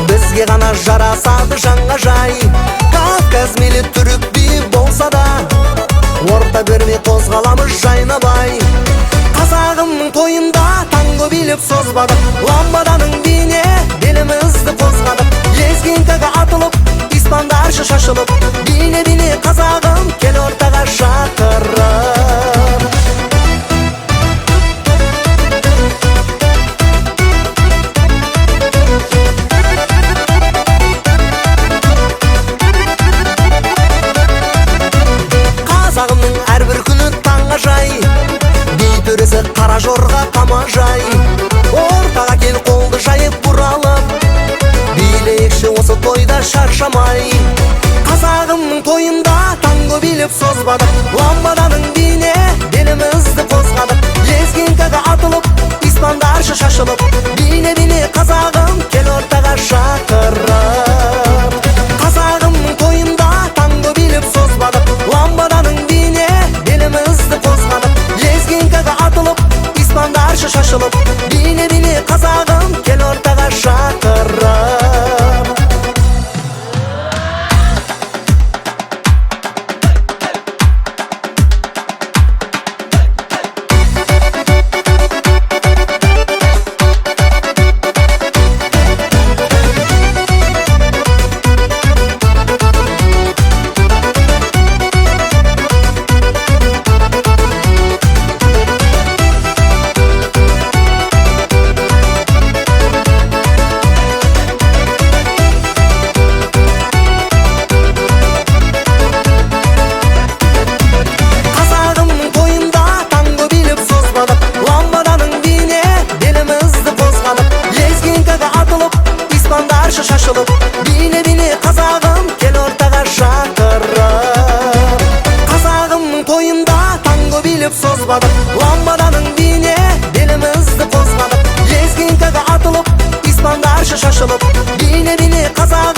Bizге gana жарасады жаңа жай. Кавказ мейлі түрік би болса да, орта бермей қозғаламыз жайнабай. Қазағымның тойында танго биліп созбадық, ламбаданың биіне белімізді қозғадық. Лезгинкаға атылып, испандарша шашылып, бине қазағым кел ортаға шақырып. Қазағымның әрбір күні таңға жай, би төресі қара жорға қамажай. Ортаға кел қолды жайып бұралып, билейікші осы тойда шаршамай. Қазағымның тойында танго биліп созбадық, ламбаданың биіне белімізді қозғадық. Лезгинкаға атылып, испандарша шашылып, бине қазағым кел ортаға шақырып. Қазағымның тойында танго биліп созбадық, ламбаданың биіне белімізді қозғадық. Лезгинкаға атылып, испандарша шашылып, бине қазағым кел ортаға шақырып. Шашылып, бине қазағым кел ортаға шақырып. Қазағымның тойында танго биліп созбадық, ламбаданың биіне белімізді қозғадық. Лезгинкаға атылып, испандарша шашылып, бине қазағым